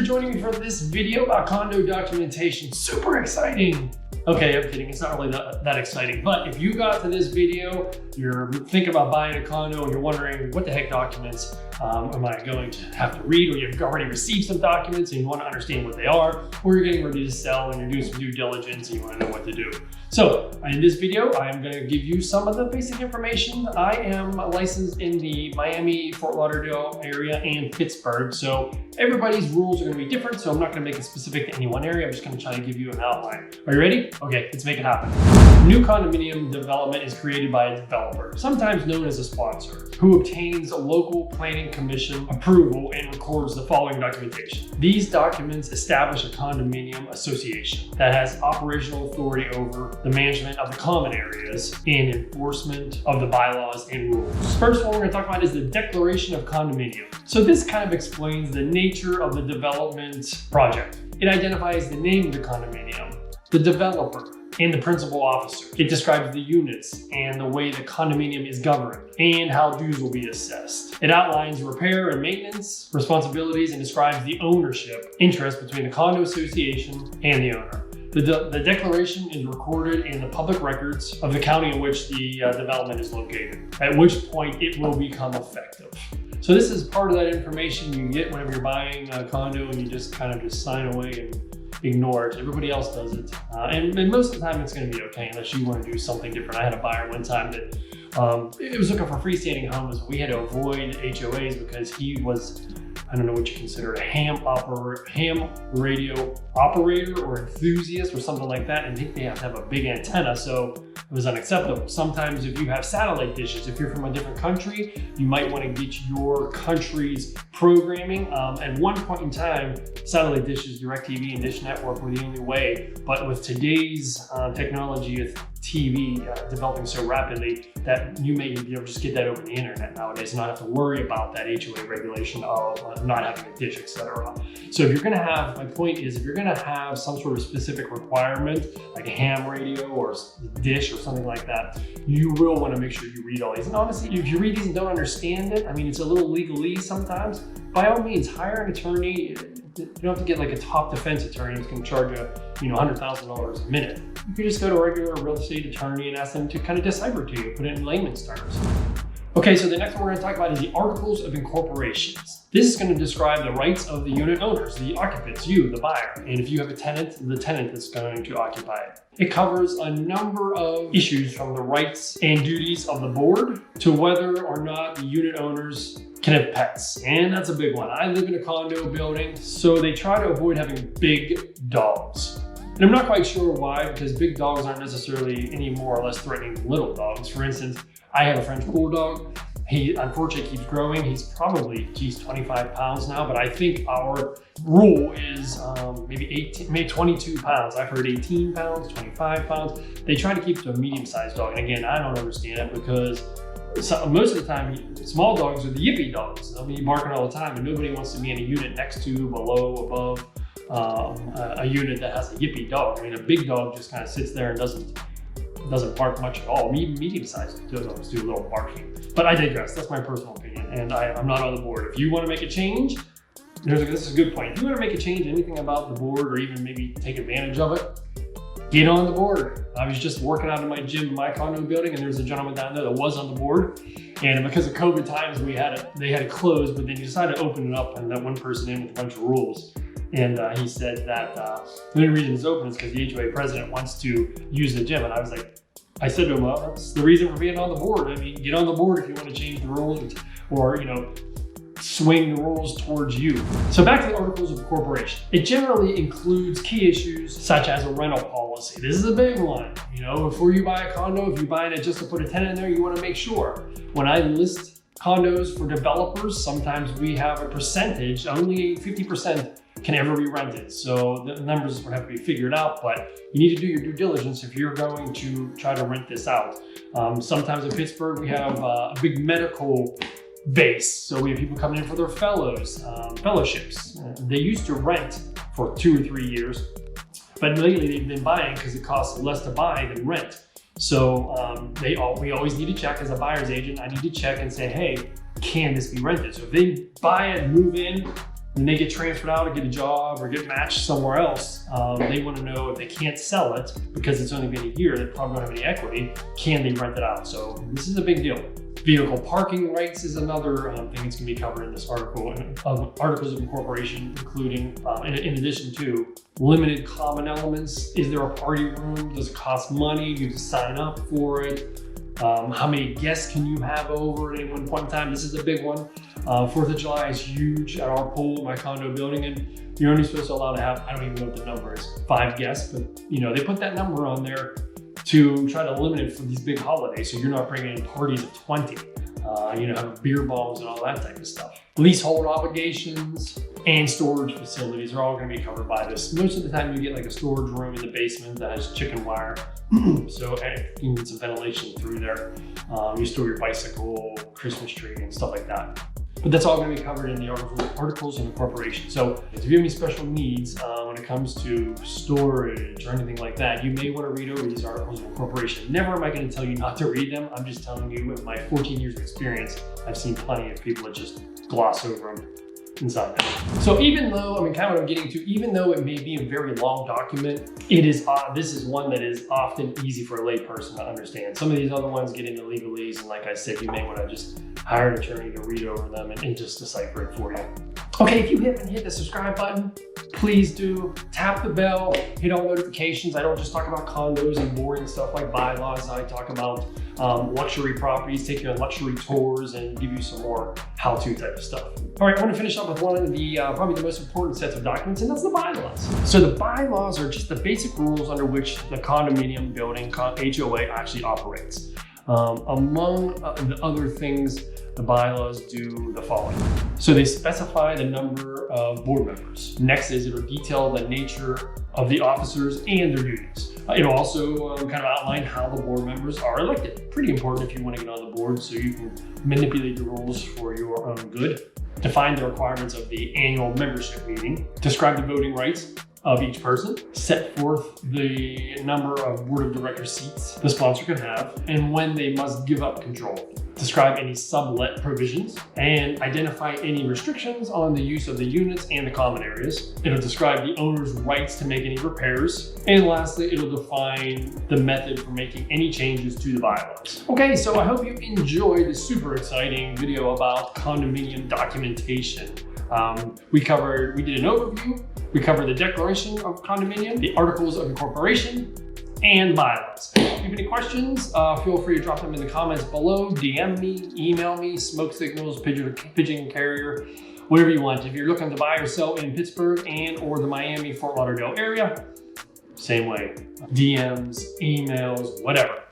joining me for this video about condo documentation. Super exciting. Okay, I'm kidding. It's not really that exciting. But if you got to this video, you're thinking about buying a condo and you're wondering what the heck documents am I going to have to read, or you've already received some documents and you want to understand what they are, or you're getting ready to sell and you're doing some due diligence and you want to know what to do. So in this video, I am going to give you some of the basic information. I am licensed in the Miami, Fort Lauderdale area and Pittsburgh. So everybody's rules are going to be different. So I'm not going to make it specific to any one area. I'm just going to try to give you an outline. Are you ready? Okay, let's make it happen. New condominium development is created by a developer, sometimes known as a sponsor, who obtains a local planning commission approval and records the following documentation. These documents establish a condominium association that has operational authority over the management of the common areas and enforcement of the bylaws and rules. First one we're going to talk about is the declaration of condominium. So this kind of explains the nature of the development project. It identifies the name of the condominium, the developer, and the principal officer. It describes the units and the way the condominium is governed and how dues will be assessed. It outlines repair and maintenance responsibilities and describes the ownership interest between the condo association and the owner. The declaration is recorded in the public records of the county in which the development is located, at which point it will become effective. So this is part of that information you get whenever you're buying a condo and you just kind of sign away and ignore it. Everybody else does it. And most of the time it's going to be okay unless you want to do something different. I had a buyer one time that it was looking for freestanding homes. We had to avoid HOAs because he was, I don't know what you consider a ham radio operator or enthusiast or something like that. And I think they have to have a big antenna. So it was unacceptable. Sometimes if you have satellite dishes, if you're from a different country, you might want to get your country's programming. At one point in time, satellite dishes, DirecTV and Dish Network were the only way. But with today's technology with TV developing so rapidly, that you may be able to just get that over the internet nowadays and not have to worry about that HOA regulation of not having a dish, etc. So if you're going to have, my point is, if you're going to have some sort of specific requirement, like a ham radio or dish or something like that, you will want to make sure you read all these. And honestly, if you read these and don't understand it, I mean, it's a little legalese sometimes. By all means, hire an attorney. You don't have to get like a top defense attorney who's going to charge you, $100,000 a minute. You could just go to a regular real estate attorney and ask them to kind of decipher to you, put it in layman's terms. Okay, so the next one we're going to talk about is the Articles of Incorporation. This is going to describe the rights of the unit owners, the occupants, you, the buyer, and if you have a tenant, the tenant that's going to occupy it. It covers a number of issues from the rights and duties of the board to whether or not the unit owners can have pets, and that's a big one. I live in a condo building, so they try to avoid having big dogs. And I'm not quite sure why, because big dogs aren't necessarily any more or less threatening than little dogs. For instance, I have a French bulldog. He unfortunately keeps growing. He's probably, 25 pounds now, but I think our rule is maybe 22 pounds. I've heard 18 pounds, 25 pounds. They try to keep it to a medium-sized dog. And again, I don't understand it because most of the time, small dogs are the yippy dogs. They'll be barking all the time and nobody wants to be in a unit next to, below, above a unit that has a yippy dog. I mean, a big dog just kind of sits there and doesn't bark much at all. Even medium-sized dogs do a little barking. But I digress. That's my personal opinion, and I'm not on the board. If you want to make a change, this is a good point. If you want to make a change, anything about the board, or even maybe take advantage of it, get on the board. I was just working out in my gym in my condo building, and there's a gentleman down there that was on the board. And because of COVID times, they had it closed, but then he decided to open it up and let one person in with a bunch of rules. And he said that the only reason it's open is because the HOA president wants to use the gym. And I said to him, well, that's the reason for being on the board. I mean, get on the board if you want to change the rules or, swing the rules towards you. So back to the Articles of Incorporation. It generally includes key issues such as a rental policy. This is a big one. Before you buy a condo, if you're buying it just to put a tenant in there, you want to make sure. When I list condos for developers, sometimes we have a percentage, only 50% can ever be rented. So the numbers would have to be figured out, but you need to do your due diligence if you're going to try to rent this out. Sometimes in Pittsburgh, we have a big medical base. So we have people coming in for their fellowships. They used to rent for 2 or 3 years, but lately they've been buying because it costs less to buy than rent. So we always need to check as a buyer's agent. I need to check and say, hey, can this be rented? So if they buy it, move in, when they get transferred out or get a job or get matched somewhere else, they want to know if they can't sell it because it's only been a year, they probably don't have any equity, can they rent it out? So this is a big deal. Vehicle parking rights is another thing that's going to be covered in this article, articles of incorporation, including, in addition to limited common elements. Is there a party room? Does it cost money? Do you have to sign up for it? How many guests can you have over at any one point in time? This is a big one. 4th of July is huge at our pool, my condo building, and you're only supposed to allow to have, I don't even know what the number is, 5 guests, but they put that number on there to try to limit it for these big holidays. So you're not bringing in parties of 20, have beer balls and all that type of stuff. Leasehold obligations and storage facilities are all going to be covered by this. Most of the time you get like a storage room in the basement that has chicken wire. So you need some ventilation through there. You store your bicycle, Christmas tree and stuff like that. But that's all going to be covered in the articles of incorporation. So if you have any special needs when it comes to storage or anything like that, you may want to read over these articles of incorporation. Never am I going to tell you not to read them. I'm just telling you, with my 14 years of experience, I've seen plenty of people that just gloss over them inside that. So even though, kind of what I'm getting to, even though it may be a very long document, it is this is one that is often easy for a lay person to understand. Some of these other ones get into legalese, and like I said, you may want to just hire an attorney to read over them and just decipher it for you. Okay, if you haven't hit the subscribe button, please do. Tap the bell, hit all notifications. I don't just talk about condos and boring stuff like bylaws. I talk about luxury properties, take you on luxury tours, and give you some more how-to type of stuff. All right, I want to finish up with one of the probably the most important sets of documents, and that's the bylaws. So the bylaws are just the basic rules under which the condominium building, HOA, actually operates. Among the other things, the bylaws do the following. So they specify the number of board members. Next is it'll detail the nature of the officers and their duties. It'll also kind of outline how the board members are elected. Pretty important if you want to get on the board so you can manipulate the rules for your own good. Define the requirements of the annual membership meeting. Describe the voting rights of each person, set forth the number of board of director seats the sponsor can have, and when they must give up control. Describe any sublet provisions, and identify any restrictions on the use of the units and the common areas. It'll describe the owner's rights to make any repairs. And lastly, it'll define the method for making any changes to the bylaws. Okay, so I hope you enjoyed this super exciting video about condominium documentation. We did an overview. We covered the declaration of condominium, the articles of incorporation, and bylaws. If you have any questions, feel free to drop them in the comments below, DM me, email me, smoke signals, pigeon carrier, whatever you want. If you're looking to buy or sell in Pittsburgh and or the Miami, Fort Lauderdale area, same way. DMs, emails, whatever.